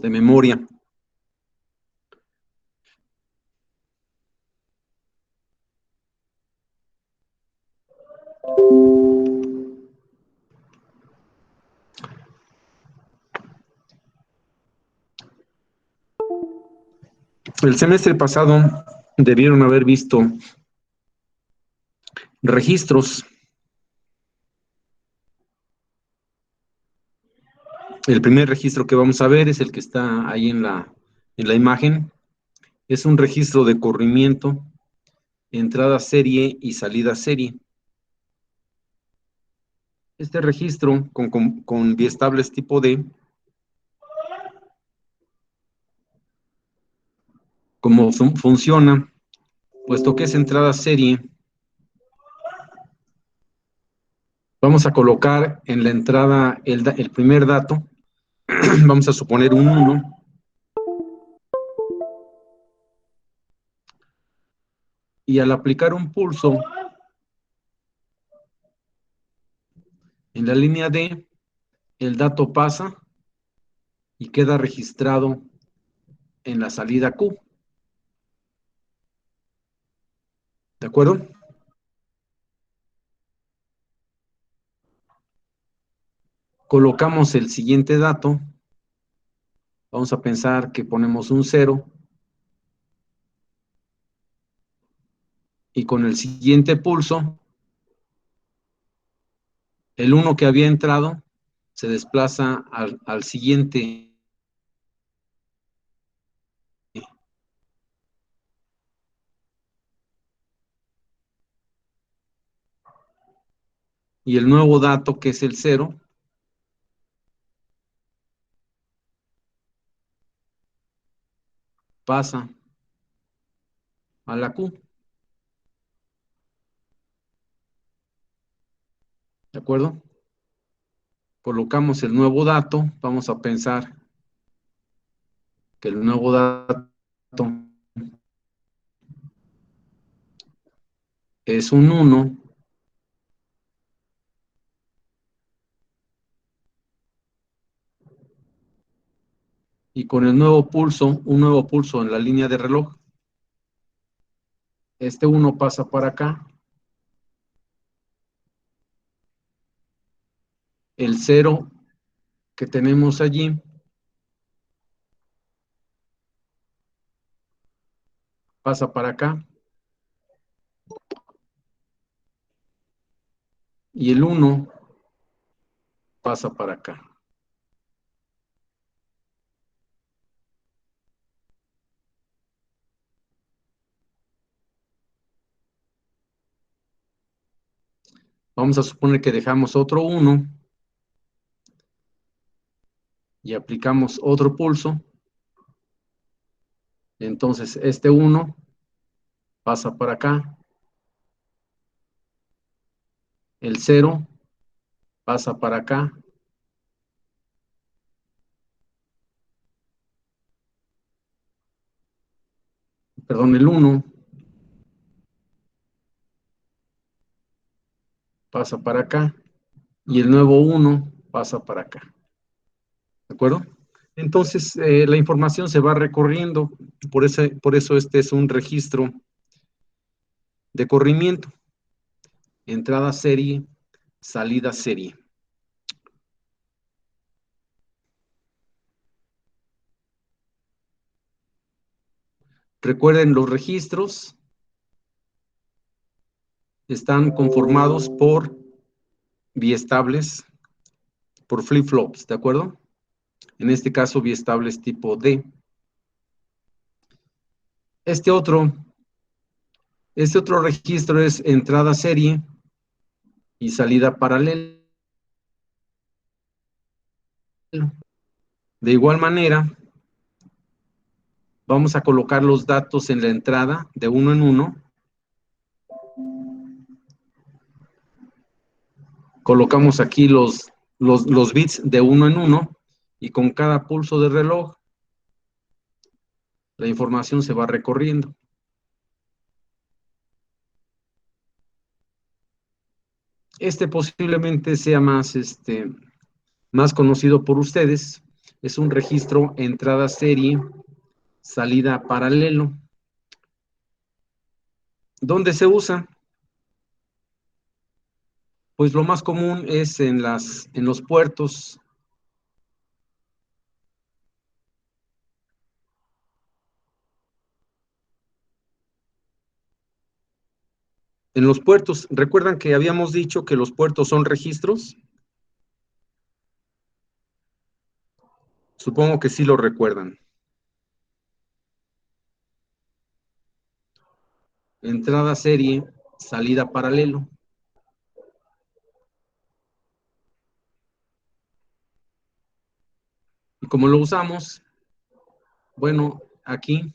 de memoria. El semestre pasado debieron haber visto registros. El primer registro que vamos a ver es el que está ahí en la imagen. Es un registro de corrimiento, entrada serie y salida serie. Este registro con biestables tipo D, ¿cómo funciona? Puesto que es entrada serie, vamos a colocar en la entrada el primer dato, vamos a suponer un 1, y al aplicar un pulso en la línea D, el dato pasa y queda registrado en la salida Q. ¿De acuerdo? Colocamos el siguiente dato. Vamos a pensar que ponemos un 0. Y con el siguiente pulso, el 1 que había entrado se desplaza al siguiente. Y el nuevo dato, que es el 0, pasa a la Q. ¿De acuerdo? Colocamos el nuevo dato. Vamos a pensar que el nuevo dato es un 1. Y con el nuevo pulso, un nuevo pulso en la línea de reloj, este 1 pasa para acá. El 0 que tenemos allí pasa para acá. Y el 1 pasa para acá. Vamos a suponer que dejamos otro 1 y aplicamos otro pulso. Entonces este 1 pasa para acá. El 0 pasa para acá. Perdón, el 1 pasa para acá. Y el nuevo 1 pasa para acá. ¿De acuerdo? Entonces, la información se va recorriendo. Por eso este es un registro de corrimiento. Entrada serie, salida serie. Recuerden, los registros están conformados por biestables, por flip-flops, ¿de acuerdo? En este caso, biestables tipo D. Este otro registro es entrada serie y salida paralela. De igual manera, vamos a colocar los datos en la entrada de uno en uno. Colocamos aquí los bits de uno en uno y con cada pulso de reloj la información se va recorriendo. Este posiblemente sea más conocido por ustedes, es un registro entrada serie, salida paralelo. ¿Dónde se usa? Pues lo más común es en los puertos. En los puertos, ¿recuerdan que habíamos dicho que los puertos son registros? Supongo que sí lo recuerdan. Entrada serie, salida paralelo. ¿Y cómo lo usamos? Bueno, aquí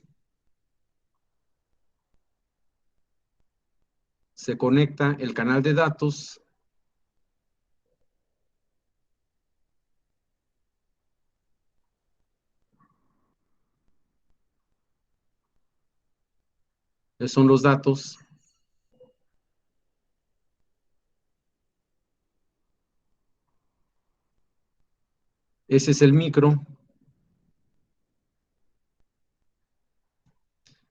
se conecta el canal de datos. Esos son los datos. Ese es el micro.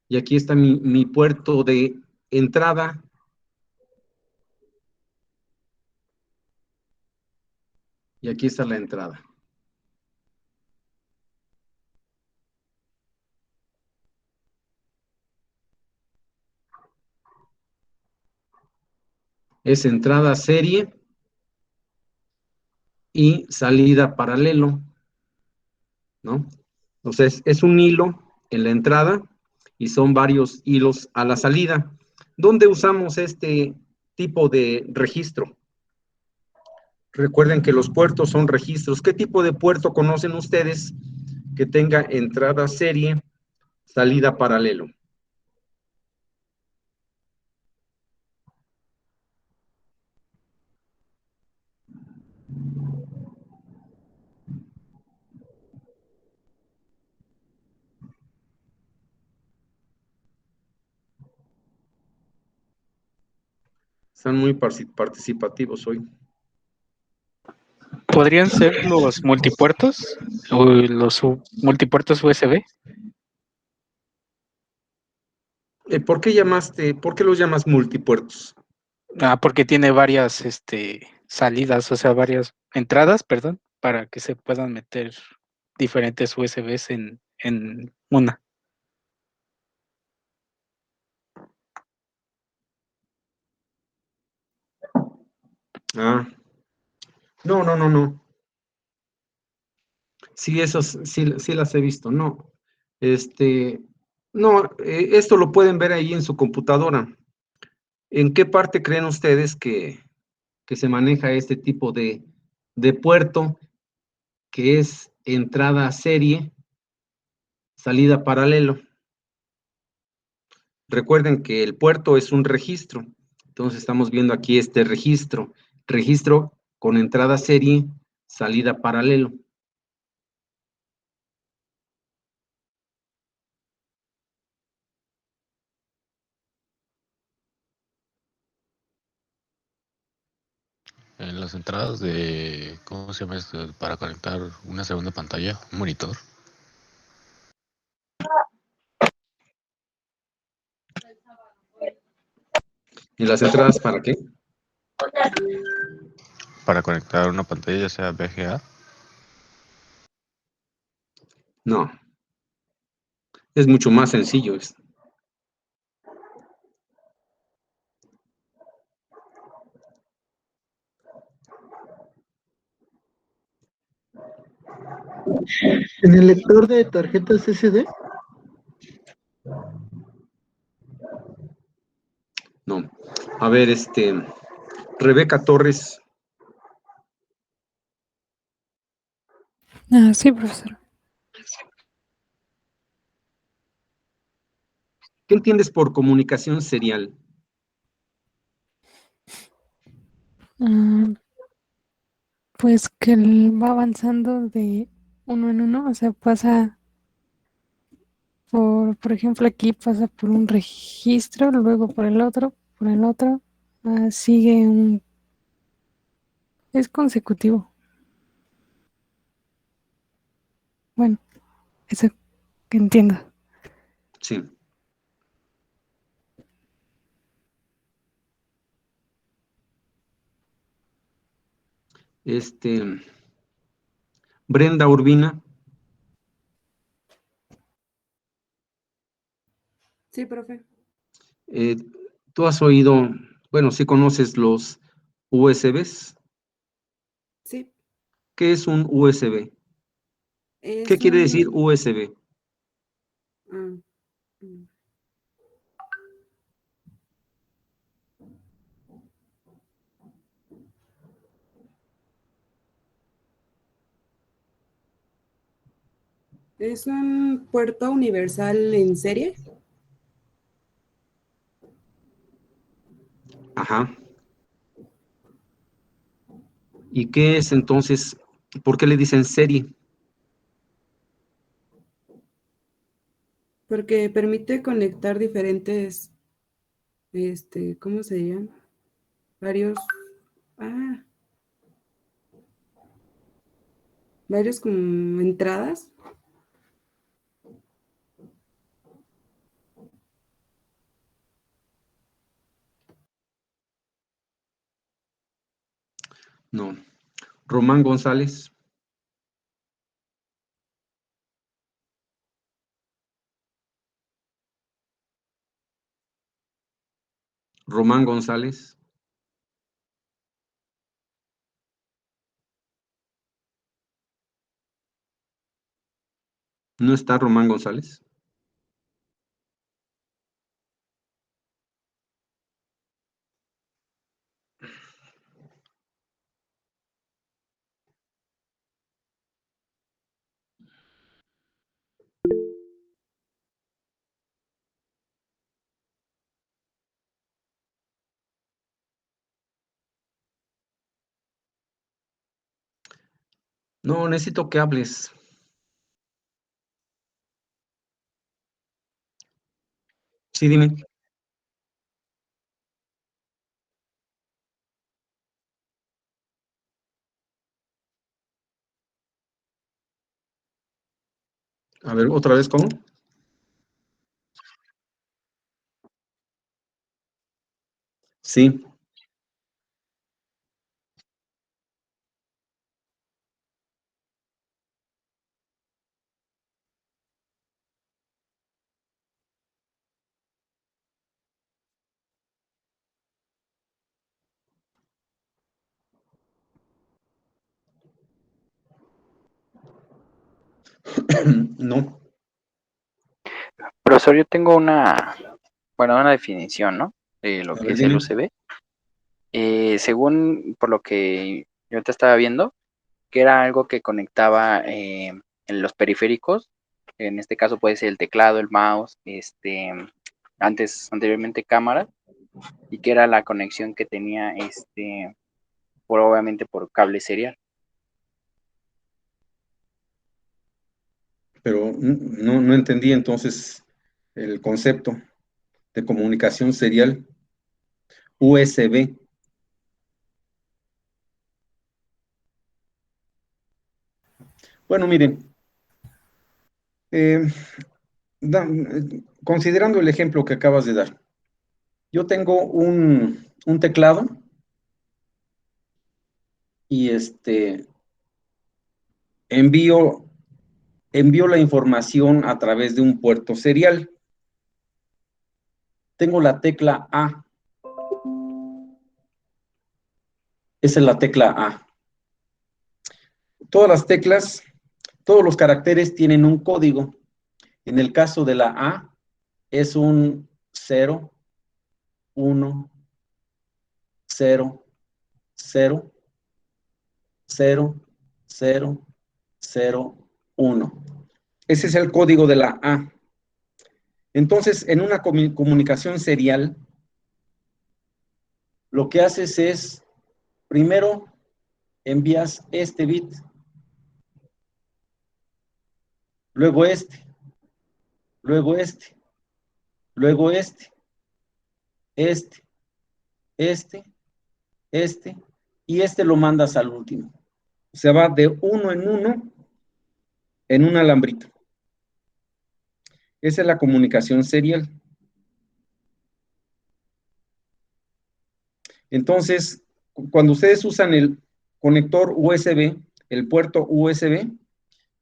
Y aquí está mi puerto de entrada. Y aquí está la entrada. Es entrada serie y salida paralelo, ¿no? Entonces, es un hilo en la entrada y son varios hilos a la salida. ¿Dónde usamos este tipo de registro? Recuerden que los puertos son registros. ¿Qué tipo de puerto conocen ustedes que tenga entrada serie, salida paralelo? Están muy participativos hoy. ¿Podrían ser los multipuertos o los multipuertos USB? ¿Por qué los llamas multipuertos? Porque tiene varias salidas, o sea, varias entradas, perdón, para que se puedan meter diferentes USBs en una. Ah, no. Sí, esas sí las he visto. No, este, no, esto lo pueden ver ahí en su computadora. ¿En qué parte creen ustedes que se maneja este tipo de puerto que es entrada serie, salida paralelo? Recuerden que el puerto es un registro. Entonces estamos viendo aquí este registro con entrada serie, salida paralelo. En las entradas de, ¿cómo se llama esto? Para conectar una segunda pantalla, un monitor. ¿Y las entradas para qué? Para conectar una pantalla, ya sea VGA. No, es mucho más sencillo. En el lector de tarjetas SD, No. A ver, Rebeca Torres, Sí, profesor. ¿qué entiendes por comunicación serial? Ah, pues que va avanzando de uno en uno, o sea, pasa por ejemplo, aquí pasa por un registro, luego por el otro, sigue es consecutivo. Bueno, eso que entiendo. Sí. Brenda Urbina, Sí, profe. tú has oído, bueno, sí conoces los USBs. Sí. ¿Qué es un USB? ¿Qué Es quiere decir un... USB? ah, mm. Es un puerto universal en serie. Ajá. ¿Y qué es entonces? ¿Por qué le dicen serie? Porque permite conectar diferentes, ¿cómo se llaman? Varios, ah, varios como entradas. No. Román González. Román González. ¿No está Román González? No, necesito que hables. Sí, dime. A ver, otra vez, ¿cómo? Sí. No. Profesor, yo tengo una definición, ¿no? De lo A que ver, es el dime. USB. Según por lo que yo te estaba viendo, que era algo que conectaba en los periféricos, en este caso puede ser el teclado, el mouse, anteriormente cámara, y que era la conexión que tenía, obviamente por cable serial. Pero no entendí entonces el concepto de comunicación serial USB. Bueno, miren, eh, considerando el ejemplo que acabas de dar, yo tengo un teclado y envío, envío la información a través de un puerto serial. Tengo la tecla A. Esa es la tecla A. Todas las teclas, todos los caracteres tienen un código. En el caso de la A, es un 0, 1, 0, 0, 0, 0, 0, 1. Ese es el código de la A. Entonces, en una comunicación serial, lo que haces es, primero, envías este bit, luego luego luego este, este, y lo mandas al último. O sea, va de uno en uno en un alambrito. Esa es la comunicación serial. Entonces, cuando ustedes usan el conector USB, el puerto USB,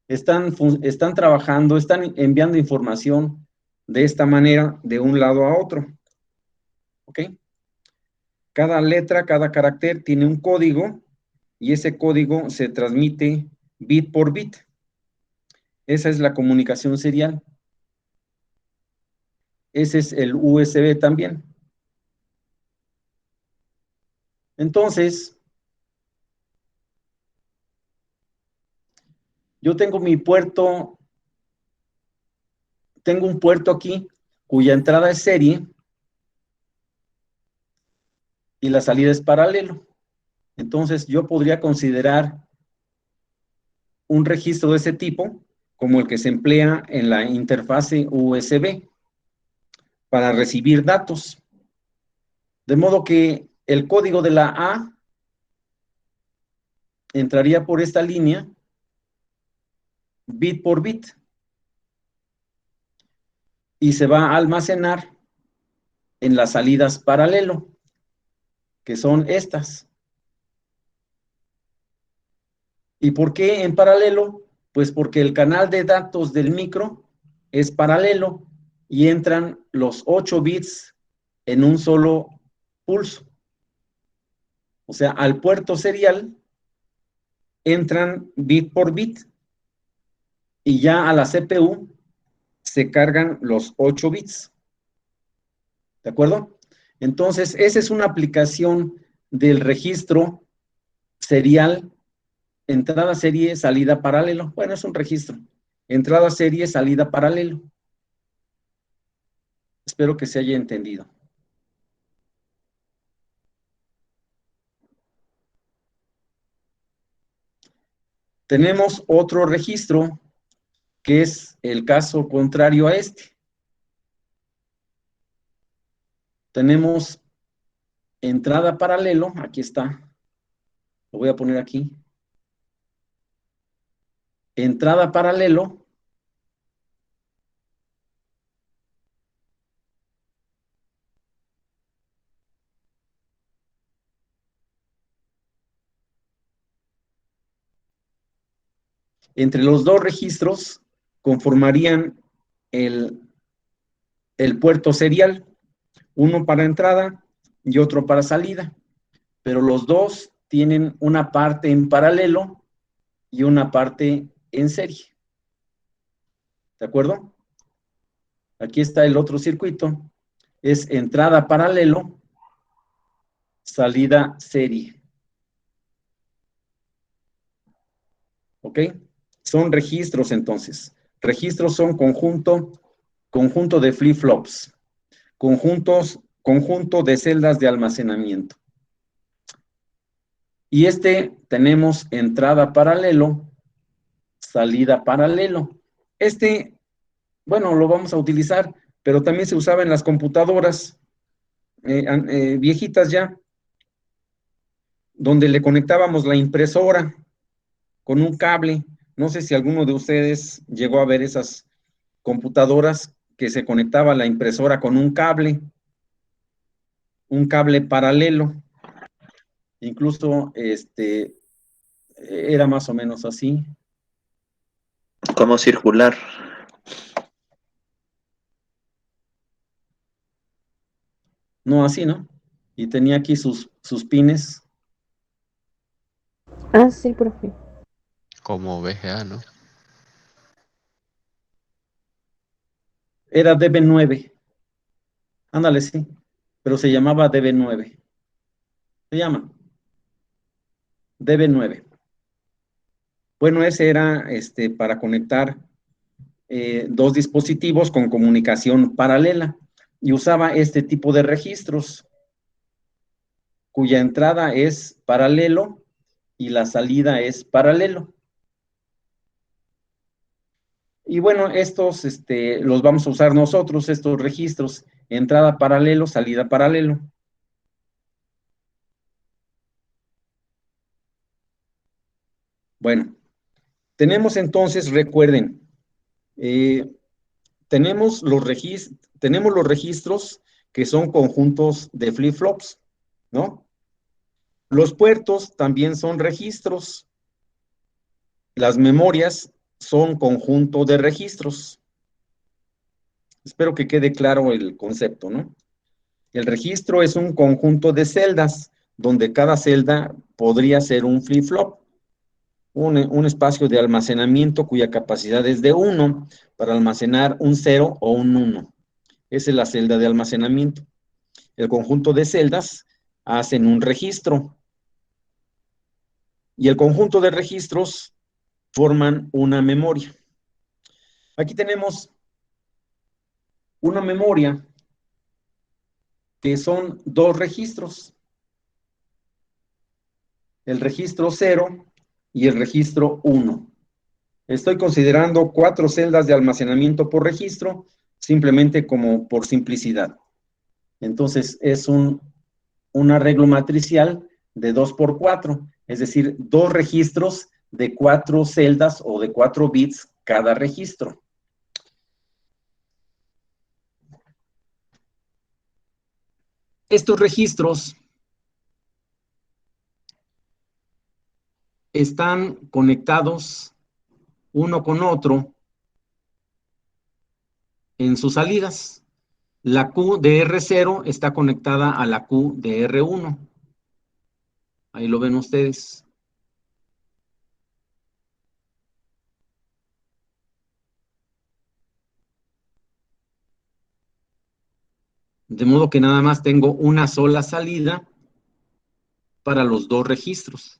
están trabajando, están enviando información de esta manera de un lado a otro. ¿Ok? Cada letra, cada carácter tiene un código y ese código se transmite bit por bit. Esa es la comunicación serial. Ese es el USB también. Entonces, yo tengo un puerto aquí cuya entrada es serie y la salida es paralelo. Entonces, yo podría considerar un registro de ese tipo como el que se emplea en la interfase USB para recibir datos. De modo que el código de la A entraría por esta línea, bit por bit, y se va a almacenar en las salidas paralelo, que son estas. ¿Y por qué en paralelo? Pues porque el canal de datos del micro es paralelo y entran los 8 bits en un solo pulso. O sea, al puerto serial entran bit por bit y ya a la CPU se cargan los 8 bits. ¿De acuerdo? Entonces, esa es una aplicación del registro serial, entrada serie, salida paralelo. Bueno, es un registro. Entrada serie, salida paralelo. Espero que se haya entendido. Tenemos otro registro que es el caso contrario a este. Tenemos entrada paralelo, aquí está, lo voy a poner aquí. Entrada paralelo. Entre los dos registros conformarían el puerto serial, uno para entrada y otro para salida, pero los dos tienen una parte en paralelo y una parte en serie. ¿De acuerdo? Aquí está el otro circuito, es entrada paralelo, salida serie. ¿Ok? Son registros entonces. Registros son conjunto de flip-flops, conjunto de celdas de almacenamiento. Y tenemos entrada paralelo, salida paralelo. Bueno, lo vamos a utilizar, pero también se usaba en las computadoras viejitas ya, donde le conectábamos la impresora con un cable. No sé si alguno de ustedes llegó a ver esas computadoras que se conectaba la impresora con un cable paralelo. Incluso era más o menos así. Como circular. No, así, ¿no? Y tenía aquí sus pines. Ah, sí, profe. Como VGA, ¿no? Era DB9. Ándale, sí. Pero se llamaba DB9. Se llama DB9. Bueno, ese era para conectar dos dispositivos con comunicación paralela y usaba este tipo de registros cuya entrada es paralelo y la salida es paralelo. Y bueno, estos los vamos a usar nosotros, estos registros, entrada paralelo, salida paralelo. Bueno, Tenemos entonces, recuerden, tenemos los registros que son conjuntos de flip-flops, ¿no? Los puertos también son registros. Las memorias son conjunto de registros. Espero que quede claro el concepto, ¿no? El registro es un conjunto de celdas, donde cada celda podría ser un flip-flop, un espacio de almacenamiento cuya capacidad es de 1 para almacenar un 0 o un 1. Esa es la celda de almacenamiento. El conjunto de celdas hacen un registro. Y el conjunto de registros forman una memoria. Aquí tenemos una memoria que son dos registros. El registro 0 y el registro 1. Estoy considerando 4 celdas de almacenamiento por registro, simplemente como por simplicidad. Entonces, es un arreglo matricial de 2 por 4, es decir, 2 registros de 4 celdas o de 4 bits cada registro. Estos registros están conectados uno con otro en sus salidas. La Q de R0 está conectada a la Q de R1. Ahí lo ven ustedes. De modo que nada más tengo una sola salida para los dos registros.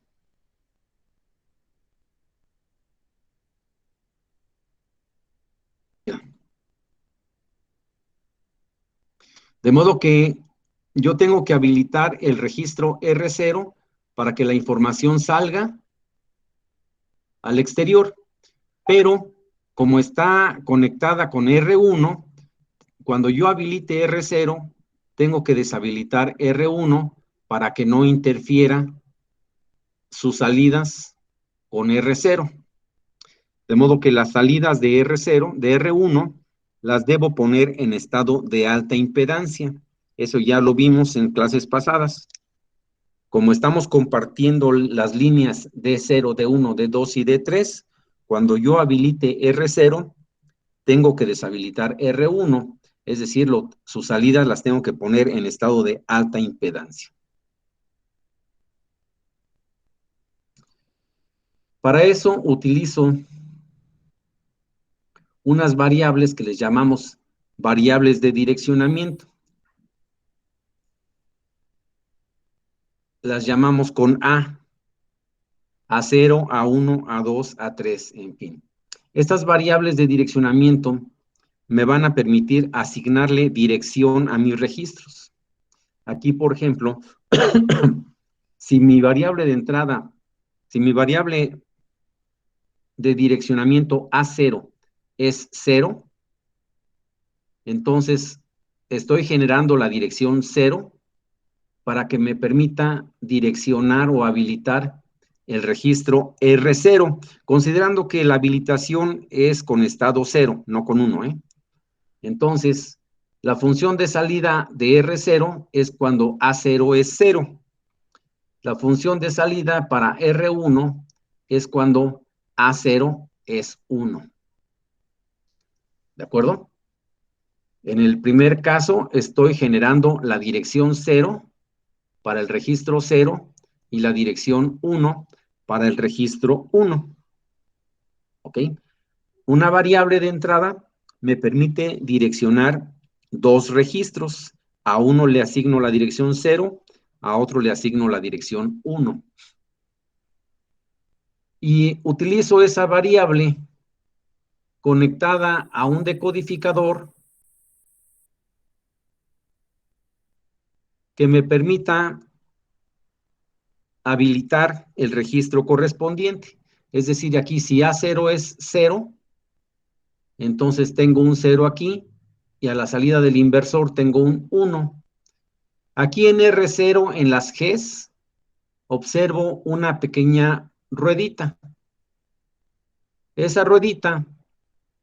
De modo que yo tengo que habilitar el registro R0 para que la información salga al exterior, pero como está conectada con R1, cuando yo habilite R0, tengo que deshabilitar R1 para que no interfiera sus salidas con R0. De modo que las salidas de R0, de R1, las debo poner en estado de alta impedancia. Eso ya lo vimos en clases pasadas. Como estamos compartiendo las líneas D0, D1, D2 y D3, cuando yo habilite R0, tengo que deshabilitar R1, es decir, sus salidas las tengo que poner en estado de alta impedancia. Para eso utilizo unas variables que les llamamos variables de direccionamiento. Las llamamos con A0, A1, A2, A3, en fin. Estas variables de direccionamiento me van a permitir asignarle dirección a mis registros. Aquí, por ejemplo, si mi variable de entrada, si mi variable de direccionamiento A0 es 0, entonces estoy generando la dirección 0 para que me permita direccionar o habilitar el registro R0, considerando que la habilitación es con estado 0, no con 1, ¿eh? Entonces, la función de salida de R0 es cuando A0 es 0. La función de salida para R1 es cuando A0 es 1. ¿De acuerdo? En el primer caso, estoy generando la dirección 0 para el registro 0 y la dirección 1 para el registro 1. ¿Ok? Una variable de entrada me permite direccionar dos registros. A uno le asigno la dirección 0, a otro le asigno la dirección 1. Y utilizo esa variable conectada a un decodificador que me permita habilitar el registro correspondiente. Es decir, aquí si A0 es 0, entonces tengo un 0 aquí, y a la salida del inversor tengo un 1. Aquí en R0, en las Gs, observo una pequeña ruedita. Esa ruedita,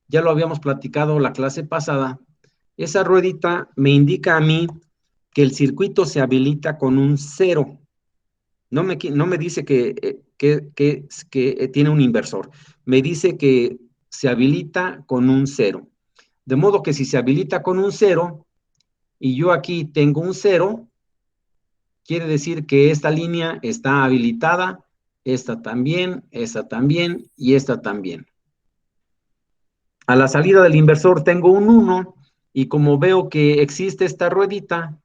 ya lo habíamos platicado la clase pasada, esa ruedita me indica a mí que el circuito se habilita con un 0. No me dice que tiene un inversor. Me dice que se habilita con un 0. De modo que si se habilita con un 0 y yo aquí tengo un 0, quiere decir que esta línea está habilitada, esta también y esta también. A la salida del inversor tengo un 1 y como veo que existe esta ruedita,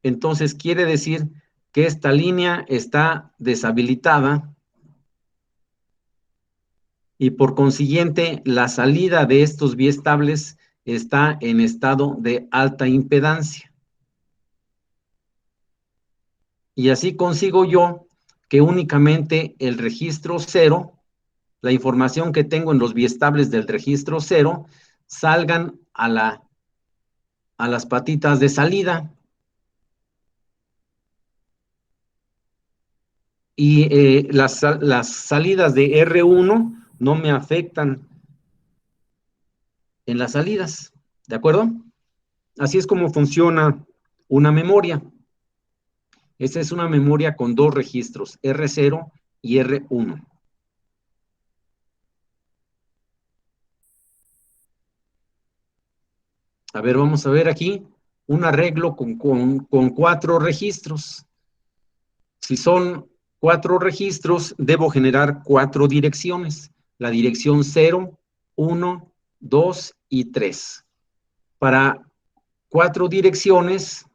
entonces quiere decir que esta línea está deshabilitada y por consiguiente la salida de estos biestables está en estado de alta impedancia. Y así consigo yo que únicamente el registro 0, la información que tengo en los biestables del registro 0, salgan a las patitas de salida. Y las salidas de R1 no me afectan en las salidas, ¿de acuerdo? Así es como funciona una memoria. Esta es una memoria con dos registros, R0 y R1. A ver, vamos a ver aquí un arreglo con 4 registros. Si son 4 registros, debo generar 4 direcciones. La dirección 0, 1, 2 y 3. Para 4 direcciones,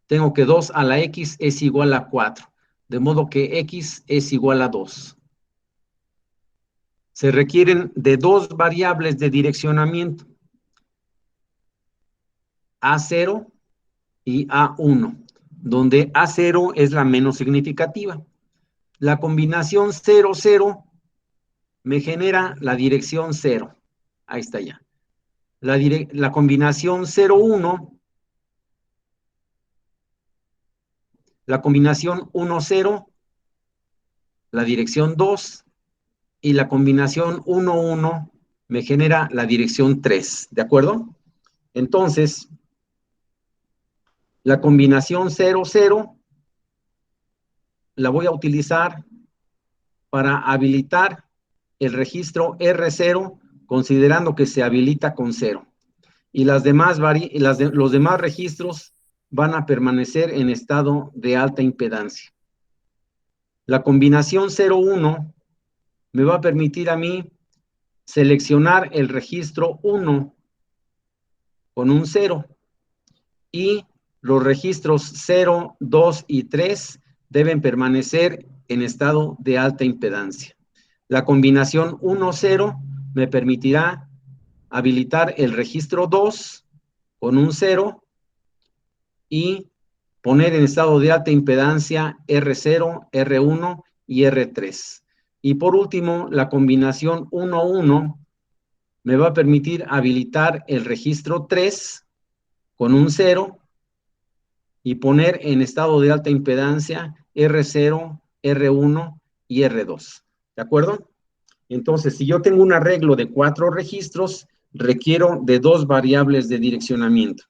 tengo que 2 a la X es igual a 4. De modo que X es igual a 2. Se requieren de 2 variables de direccionamiento. A0 y A1, donde A0 es la menos significativa. La combinación 0, 0 me genera la dirección 0. Ahí está ya. La combinación 0, 1, la combinación 1, 0, la dirección 2, y la combinación 1, 1 me genera la dirección 3, ¿de acuerdo? Entonces, la combinación 0, 0 la voy a utilizar para habilitar el registro R0, considerando que se habilita con 0. Y los demás registros van a permanecer en estado de alta impedancia. La combinación 0, 1 me va a permitir a mí seleccionar el registro 1 con un 0 y los registros 0, 2 y 3 deben permanecer en estado de alta impedancia. La combinación 1, 0 me permitirá habilitar el registro 2 con un 0 y poner en estado de alta impedancia R0, R1 y R3. Y por último, la combinación 1, 1 me va a permitir habilitar el registro 3 con un 0 y poner en estado de alta impedancia R0, R1 y R2. ¿De acuerdo? Entonces, si yo tengo un arreglo de 4 registros, requiero de 2 variables de direccionamiento.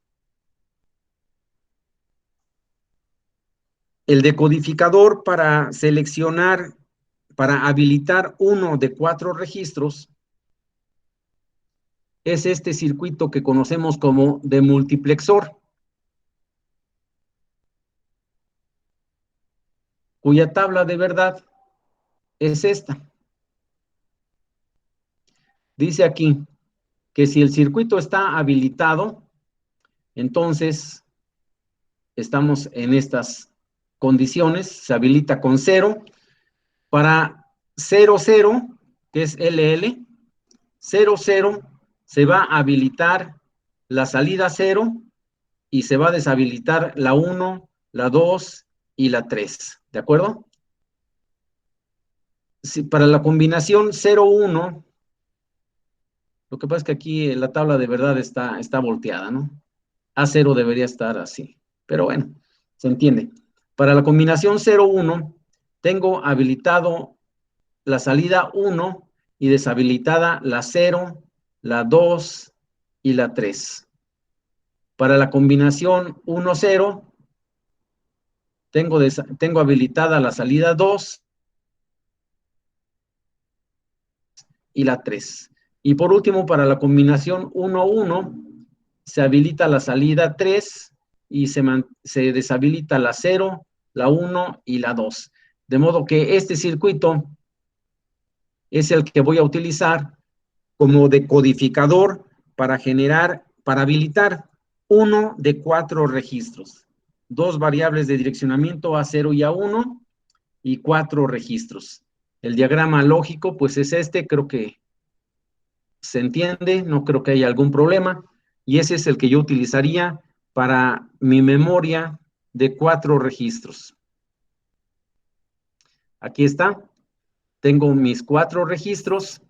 El decodificador para seleccionar, para habilitar uno de 4 registros, es este circuito que conocemos como demultiplexor, cuya tabla de verdad es esta. Dice aquí que si el circuito está habilitado, entonces estamos en estas condiciones, se habilita con 0. Para 0, 0, que es LL, 0, 0, se va a habilitar la salida 0 y se va a deshabilitar la 1, la 2 y la 3. ¿De acuerdo? Si para la combinación 0, 1, lo que pasa es que aquí la tabla de verdad está volteada, ¿no? A0 debería estar así. Pero bueno, se entiende. Para la combinación 0-1, tengo habilitado la salida 1 y deshabilitada la 0, la 2 y la 3. Para la combinación 1-0, tengo habilitada la salida 2 y la 3. Y por último, para la combinación 1-1, se habilita la salida 3 y se deshabilita la 0, la 1 y la 2. De modo que este circuito es el que voy a utilizar como decodificador para habilitar uno de 4 registros. 2 variables de direccionamiento A0 y A1 y 4 registros. El diagrama lógico, pues es este, creo que se entiende, no creo que haya algún problema, y ese es el que yo utilizaría para mi memoria de 4 registros. Aquí está, tengo mis 4 registros.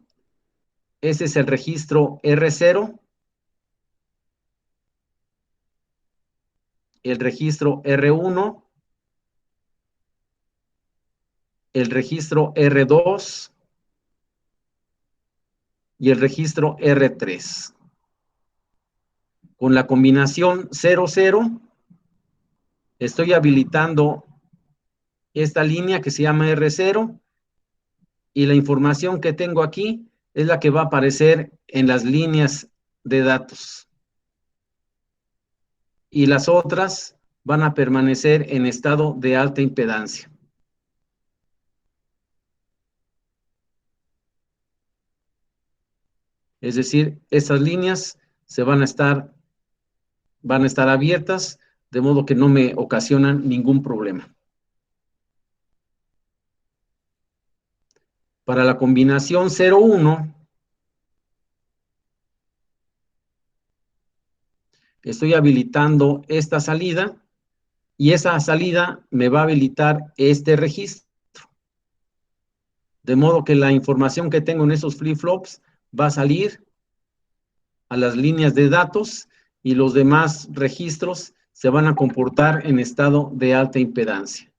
Ese es el registro R0, el registro R1, el registro R2 y el registro R3. Con la combinación 00, estoy habilitando esta línea que se llama R0 y la información que tengo aquí es la que va a aparecer en las líneas de datos. Y las otras van a permanecer en estado de alta impedancia. Es decir, estas líneas van a estar abiertas, de modo que no me ocasionan ningún problema. Para la combinación 0-1, estoy habilitando esta salida y esa salida me va a habilitar este registro. De modo que la información que tengo en esos flip-flops va a salir a las líneas de datos y los demás registros se van a comportar en estado de alta impedancia.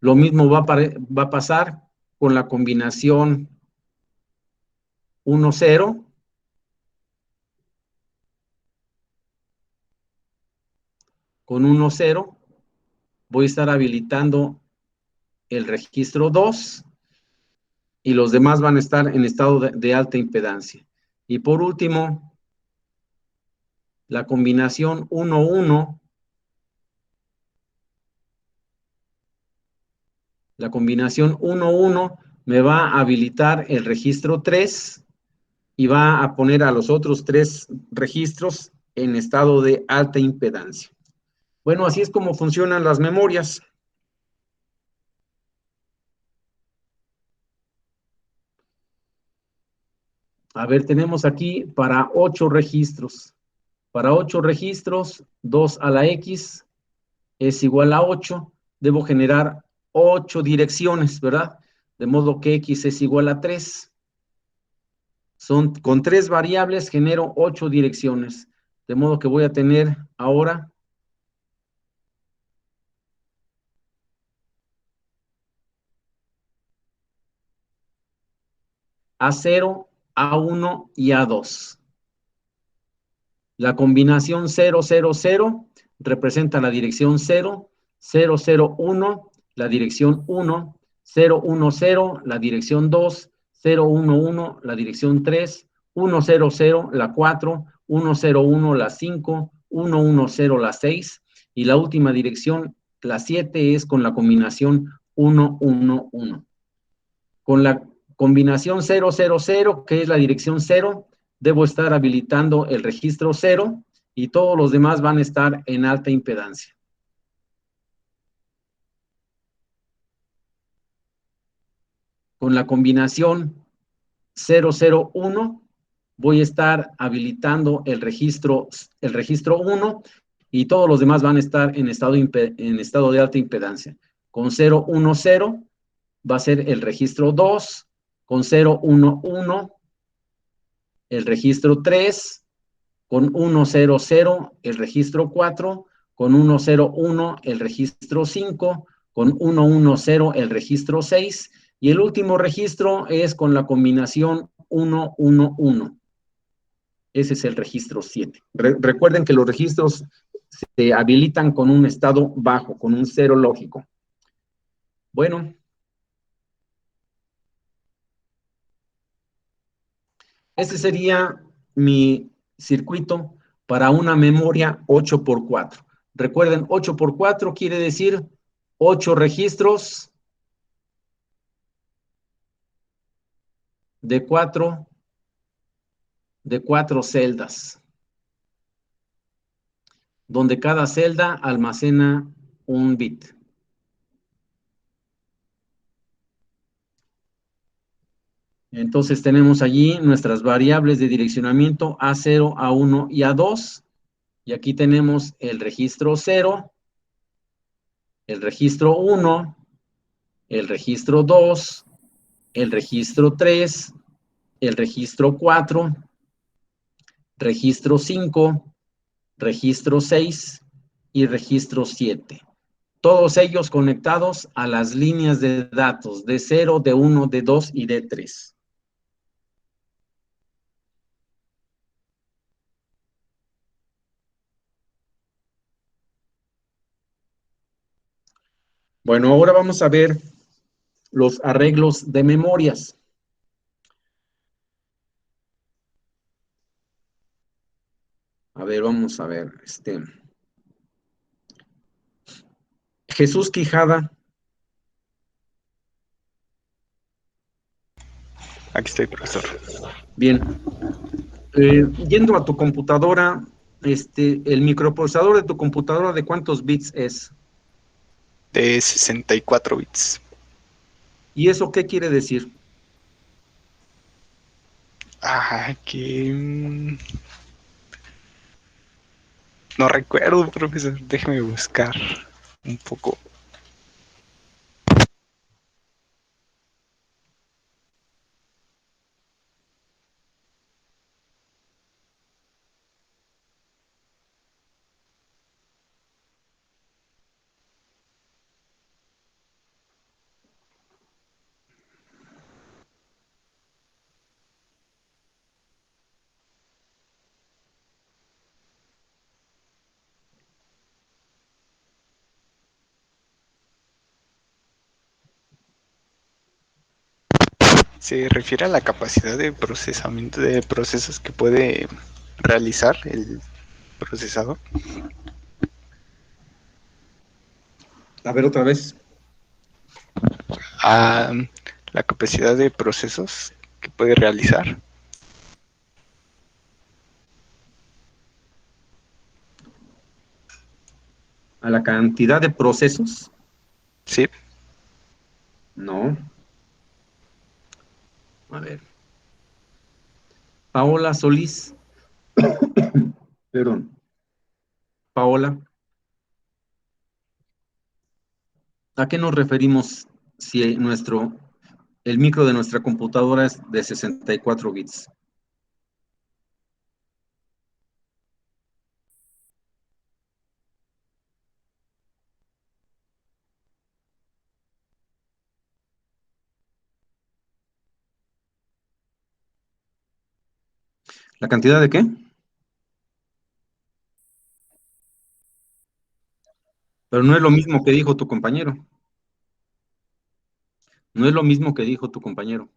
Lo mismo va a pasar con la combinación 1-0. Con 1-0 voy a estar habilitando el registro 2 y los demás van a estar en estado de alta impedancia. Y por último, la combinación 1-1. La combinación 1-1 me va a habilitar el registro 3 y va a poner a los otros 3 registros en estado de alta impedancia. Bueno, así es como funcionan las memorias. A ver, tenemos aquí para 8 registros. Para 8 registros, 2 a la X es igual a 8. Debo generar 8 direcciones, ¿verdad? De modo que X es igual a 3. Con 3 variables genero 8 direcciones. De modo que voy a tener ahora A0, A1 y A2. La combinación 000 representa la dirección 0, 001, la dirección 1, 010, la dirección 2, 011, la dirección 3, 100, la 4, 101, la 5, 110, la 6, y la última dirección, la 7, es con la combinación 111. Con la combinación 000, que es la dirección 0, debo estar habilitando el registro 0 y todos los demás van a estar en alta impedancia. Con la combinación 001 voy a estar habilitando el registro 1 y todos los demás van a estar en estado de alta impedancia. Con 010 va a ser el registro 2, con 011 el registro 3, con 100 el registro 4, con 101 el registro 5, con 110 el registro 6, y el último registro es con la combinación 111. Ese es el registro 7. Recuerden que los registros se habilitan con un estado bajo, con un 0 lógico. Bueno. Este sería mi circuito para una memoria 8x4. Recuerden, 8x4 quiere decir 8 registros de 4 celdas, donde cada celda almacena un bit. Entonces tenemos allí nuestras variables de direccionamiento A0, A1 y A2. Y aquí tenemos el registro 0, el registro 1, el registro 2, el registro 3, el registro 4, registro 5, registro 6 y registro 7. Todos ellos conectados a las líneas de datos de 0, de 1, de 2 y de 3. Bueno, ahora vamos a ver los arreglos de memorias. A ver, vamos a ver. Jesús Quijada. Aquí estoy, profesor. Bien. Yendo a tu computadora, el microprocesador de tu computadora, ¿de cuántos bits es? De 64 bits. ¿Y eso qué quiere decir? Que... No recuerdo, profesor. Déjeme buscar un poco. Se refiere a la capacidad de procesamiento de procesos que puede realizar el procesador. A ver, otra vez. La capacidad de procesos que puede realizar. ¿A la cantidad de procesos? Sí. No. A ver. Paola Solís. Perdón. Paola. ¿A qué nos referimos si el micro de nuestra computadora es de 64 bits? ¿La cantidad de qué? Pero no es lo mismo que dijo tu compañero. No es lo mismo que dijo tu compañero.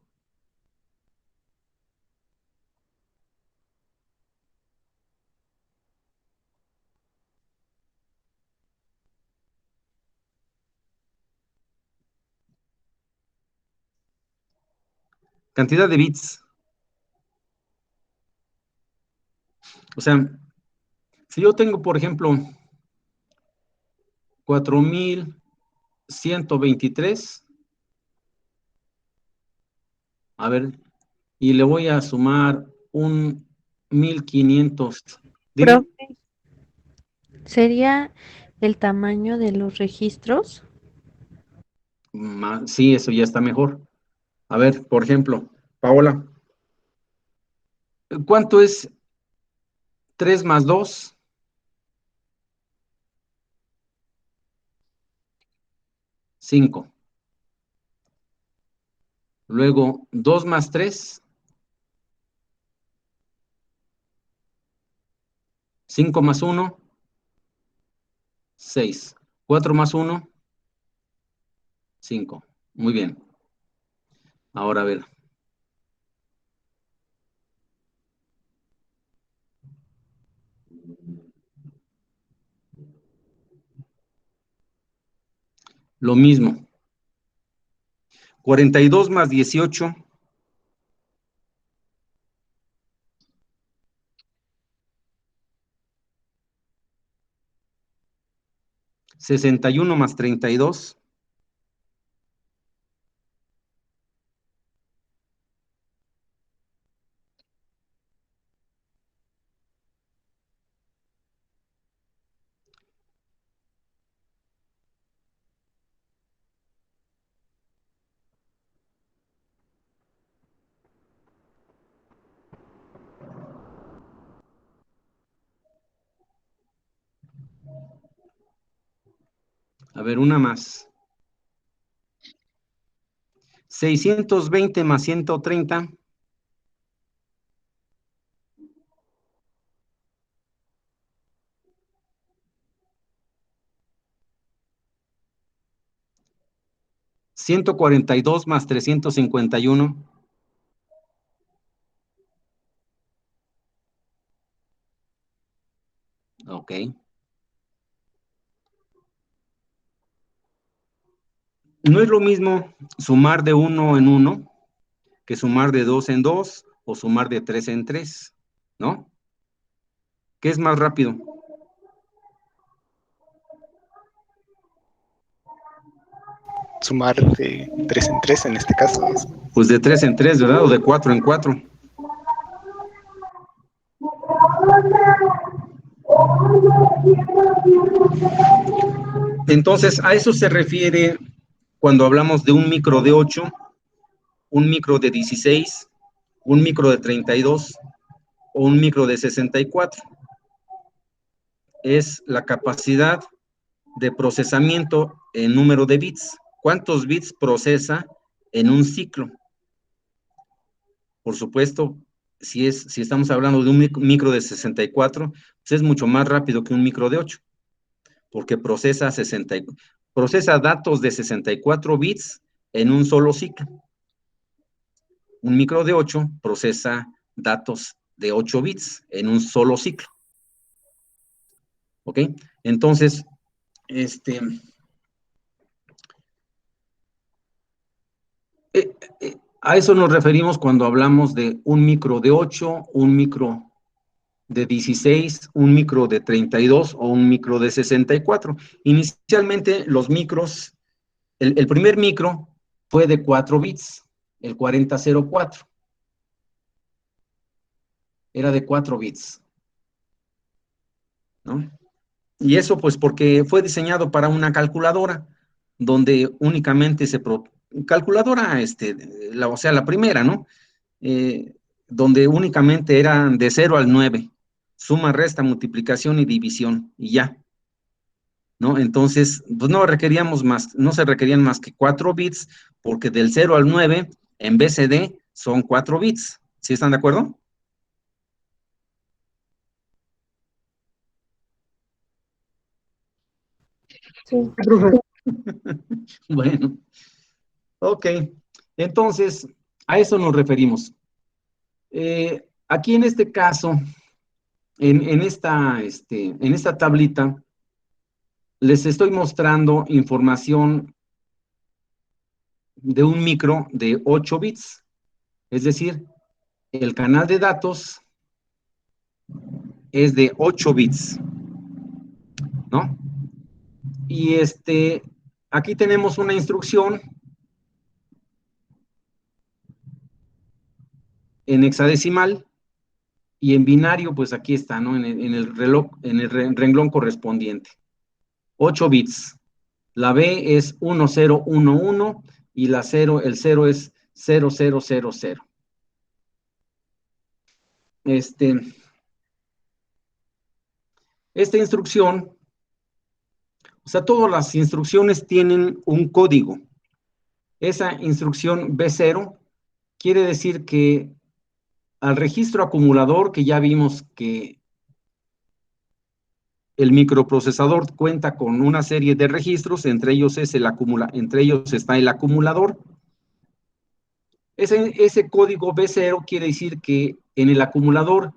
Cantidad de bits. O sea, si yo tengo, por ejemplo, 4123, a ver, y le voy a sumar un 1500. Dime. Profe, ¿sería el tamaño de los registros? Sí, eso ya está mejor. A ver, por ejemplo, Paola, ¿cuánto es 3 más 2? 5. Luego, 2 más 3, 5 más 1, 6. 4 más 1, 5. Muy bien. Ahora a ver. Lo mismo. 42 más 18. 61 más 32. 1 más. 620 más 130. 142 más 351. Ok. No es lo mismo sumar de 1 en 1 que sumar de 2 en 2 o sumar de 3 en 3, ¿no? ¿Qué es más rápido? Sumar de 3 en 3 en este caso. Pues de 3 en 3, ¿verdad? O de 4 en 4. Entonces, a eso se refiere cuando hablamos de un micro de 8, un micro de 16, un micro de 32 o un micro de 64. Es la capacidad de procesamiento en número de bits. ¿Cuántos bits procesa en un ciclo? Por supuesto, si estamos hablando de un micro de 64, pues es mucho más rápido que un micro de 8, porque procesa datos de 64 bits en un solo ciclo. Un micro de 8 procesa datos de 8 bits en un solo ciclo. ¿Ok? Entonces, a eso nos referimos cuando hablamos de un micro de 8, un micro de 16, un micro de 32 o un micro de 64. Inicialmente los micros, el primer micro fue de 4 bits, el 4004. Era de 4 bits, ¿no? Y eso pues porque fue diseñado para una calculadora, donde únicamente calculadora, o sea, la primera, ¿no? Donde únicamente eran de 0 al 9, suma, resta, multiplicación y división, y ya, ¿no? Entonces, pues no se requerían más que 4 bits, porque del 0 al 9, en BCD, son 4 bits. ¿Sí están de acuerdo? Sí. Profe, Bueno, ok. Entonces, a eso nos referimos. Aquí en este caso, en esta tablita, les estoy mostrando información de un micro de 8 bits. Es decir, el canal de datos es de 8 bits, ¿no? Y aquí tenemos una instrucción en hexadecimal y en binario, pues aquí está, ¿no? En el renglón correspondiente. 8 bits. La B es 1011 y el 0 es 0000. Esta instrucción O sea, todas las instrucciones tienen un código. Esa instrucción B0 quiere decir que al registro acumulador, que ya vimos que el microprocesador cuenta con una serie de registros, entre ellos está el acumulador. Ese código B0 quiere decir que en el acumulador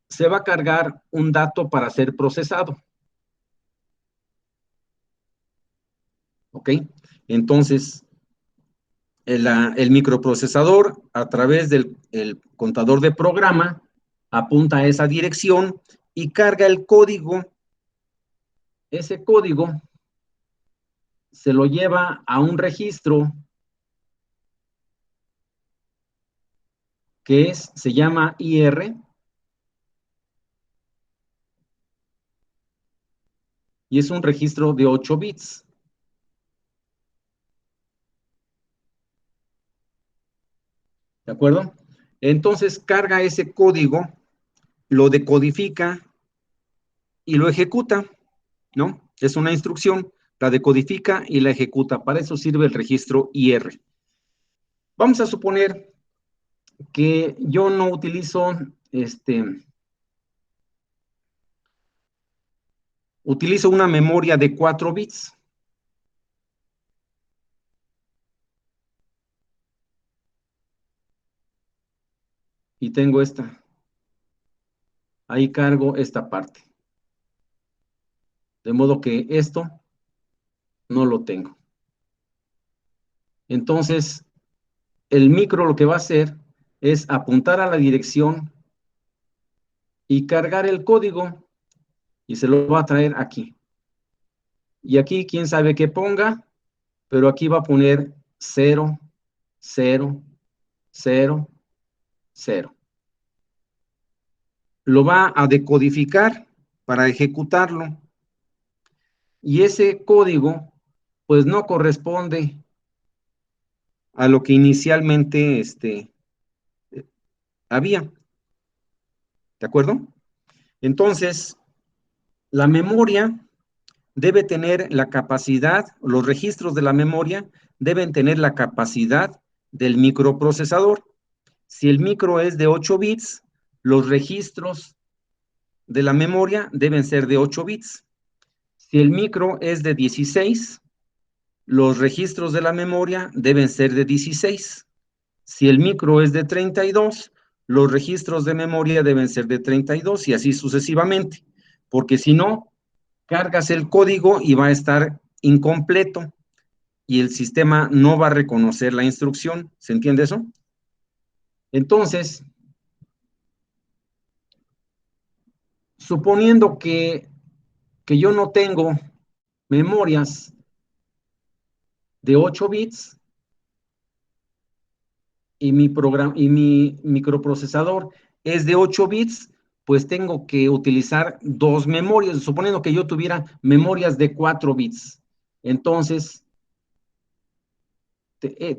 se va a cargar un dato para ser procesado. ¿Ok? Entonces, el microprocesador, a través del contador de programa, apunta a esa dirección y carga el código. Ese código se lo lleva a un registro que se llama IR, y es un registro de 8 bits. ¿De acuerdo? Entonces carga ese código, lo decodifica y lo ejecuta, ¿no? Es una instrucción, la decodifica y la ejecuta. Para eso sirve el registro IR. Vamos a suponer que yo no utilizo utilizo una memoria de 4 bits. Y tengo esta. Ahí cargo esta parte. De modo que esto no lo tengo. Entonces, el micro lo que va a hacer es apuntar a la dirección y cargar el código y se lo va a traer aquí. Y aquí, quién sabe qué ponga, pero aquí va a poner 0, 0, 0, 0. Lo va a decodificar para ejecutarlo. Y ese código, pues no corresponde a lo que inicialmente había. ¿De acuerdo? Entonces, la memoria debe tener la capacidad, los registros de la memoria deben tener la capacidad del microprocesador. Si el micro es de 8 bits, los registros de la memoria deben ser de 8 bits. Si el micro es de 16, los registros de la memoria deben ser de 16. Si el micro es de 32, los registros de memoria deben ser de 32 y así sucesivamente, porque si no, cargas el código y va a estar incompleto y el sistema no va a reconocer la instrucción. ¿Se entiende eso? Entonces, suponiendo que yo no tengo memorias de 8 bits y mi microprocesador es de 8 bits, pues tengo que utilizar 2 memorias, suponiendo que yo tuviera memorias de 4 bits. Entonces,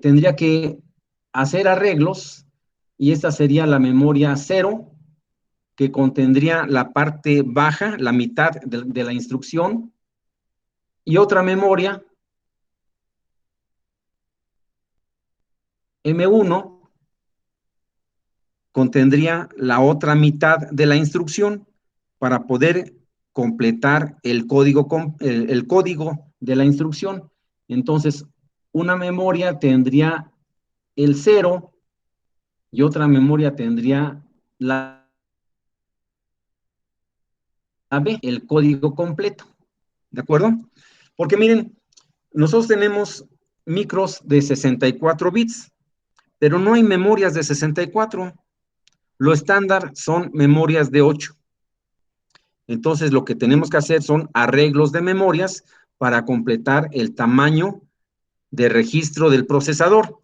tendría que hacer arreglos y esta sería la memoria 0, que contendría la parte baja, la mitad de la instrucción, y otra memoria M1 contendría la otra mitad de la instrucción para poder completar el código de la instrucción. Entonces, una memoria tendría el 0 y otra memoria tendría la B, el código completo. ¿De acuerdo? Porque miren, nosotros tenemos micros de 64 bits, pero no hay memorias de 64. Lo estándar son memorias de 8. Entonces, lo que tenemos que hacer son arreglos de memorias para completar el tamaño de registro del procesador.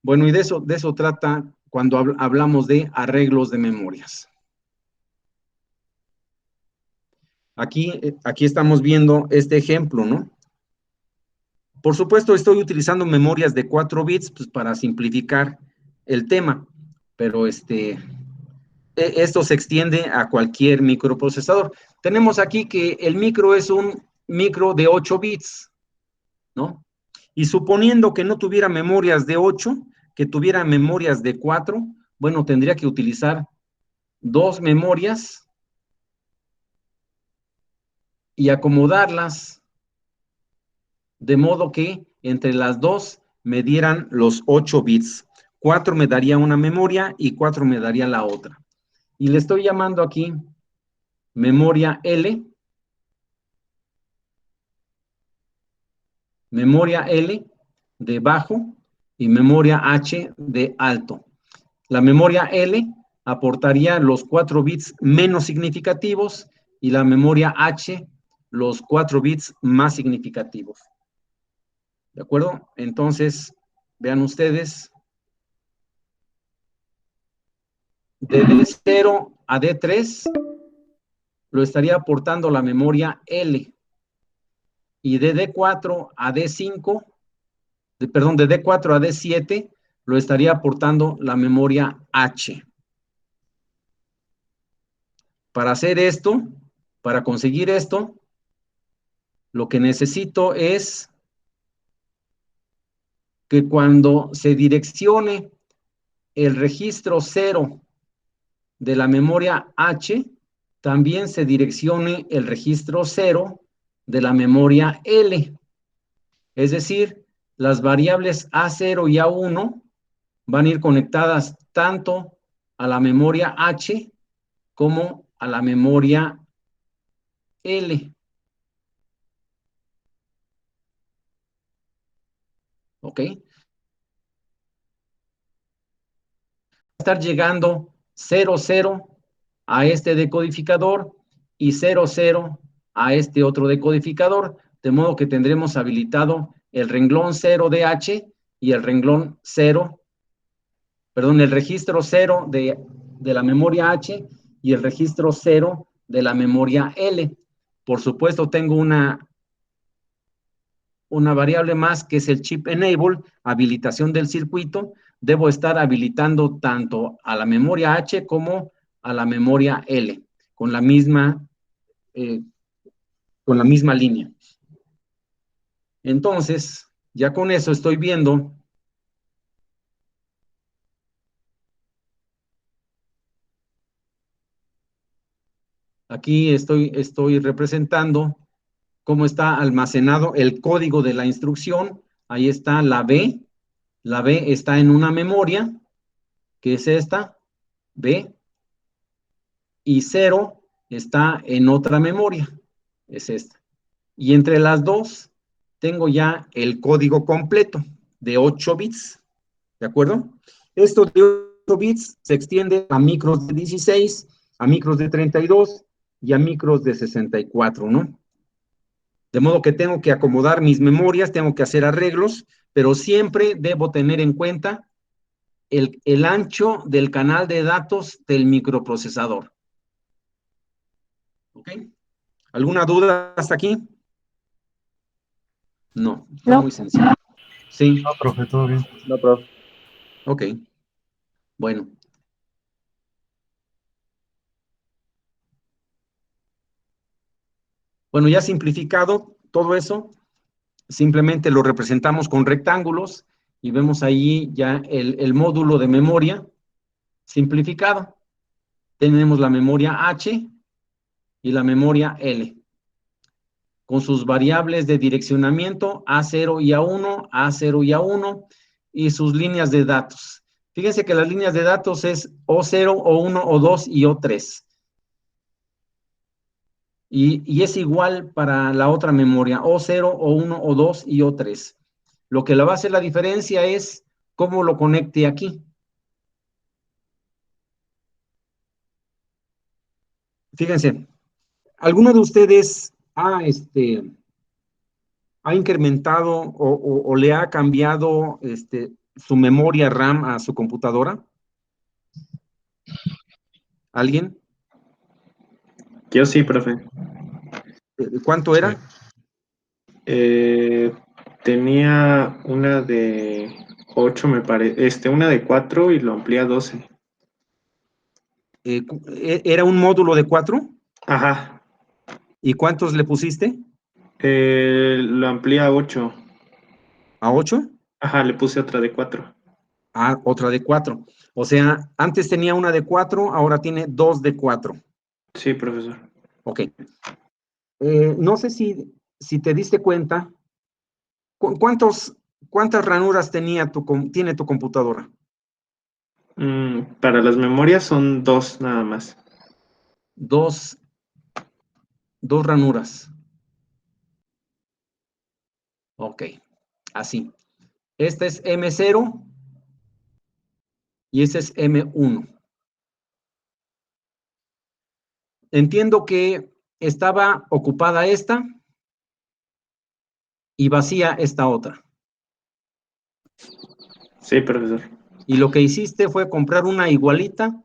Bueno, y de eso trata cuando hablamos de arreglos de memorias. Aquí estamos viendo este ejemplo, ¿no? Por supuesto, estoy utilizando memorias de 4 bits pues, para simplificar el tema, pero esto se extiende a cualquier microprocesador. Tenemos aquí que el micro es un micro de 8 bits, ¿no? Y suponiendo que no tuviera memorias de 8, que tuviera memorias de 4, bueno, tendría que utilizar 2 memorias y acomodarlas de modo que entre las dos me dieran los 8 bits. 4 me daría una memoria y 4 me daría la otra. Y le estoy llamando aquí memoria L, de bajo y memoria H de alto. La memoria L aportaría los 4 bits menos significativos y la memoria H los 4 bits más significativos. ¿De acuerdo? Entonces, vean ustedes, de D0 a D3 lo estaría aportando la memoria L y de D4 a D5, de D4 a D7 lo estaría aportando la memoria H. Para hacer esto, para conseguir esto, lo que necesito es que cuando se direccione el registro 0 de la memoria H, también se direccione el registro 0 de la memoria L. Es decir, las variables A0 y A1 van a ir conectadas tanto a la memoria H como a la memoria L. ¿Ok? Estar llegando 00 a este decodificador y 00 a este otro decodificador, de modo que tendremos habilitado el renglón 0 de H y el renglón 0, perdón, el registro 0 de la memoria H y el registro 0 de la memoria L. Por supuesto, tengo una variable más que es el chip enable, habilitación del circuito. Debo estar habilitando tanto a la memoria H como a la memoria L, con la misma línea. Entonces, ya con eso estoy viendo aquí estoy representando cómo está almacenado el código de la instrucción. Ahí está la B. La B está en una memoria, que es esta, B, y 0 está en otra memoria, es esta. Y entre las dos tengo ya el código completo de 8 bits, ¿de acuerdo? Esto de 8 bits se extiende a micros de 16, a micros de 32 y a micros de 64, ¿no? De modo que tengo que acomodar mis memorias, tengo que hacer arreglos, pero siempre debo tener en cuenta el ancho del canal de datos del microprocesador. ¿Ok? ¿Alguna duda hasta aquí? No, está No. muy sencillo. Sí. No, profe, todo bien. No, profe. Ok. Bueno. Bueno, ya simplificado todo eso, simplemente lo representamos con rectángulos y vemos ahí ya el módulo de memoria simplificado. Tenemos la memoria H y la memoria L, con sus variables de direccionamiento A0 y A1, A0 y A1, y sus líneas de datos. Fíjense que las líneas de datos es O0, O1, O2 y O3. Y es igual para la otra memoria, O0, O1, O2 y O3. Lo que le va a hacer la diferencia es cómo lo conecte aquí. Fíjense, ¿alguno de ustedes ha incrementado o le ha cambiado su memoria RAM a su computadora? ¿Alguien? Yo sí, profe. ¿Cuánto era? Tenía una de 8, me parece, una de 4 y lo amplié a 12. ¿Era un módulo de 4? Ajá. ¿Y cuántos le pusiste? Lo amplié a 8. ¿A 8? Ajá, le puse otra de 4. Ah, otra de 4. O sea, antes tenía una de 4, ahora tiene 2 de 4. Sí, profesor. Ok. No sé si te diste cuenta, ¿cuántas ranuras tiene tu computadora? Para las memorias son 2 nada más. Dos ranuras. Ok, así. Este es M0 y este es M1. Entiendo que estaba ocupada esta y vacía esta otra. Sí, profesor. Y lo que hiciste fue comprar una igualita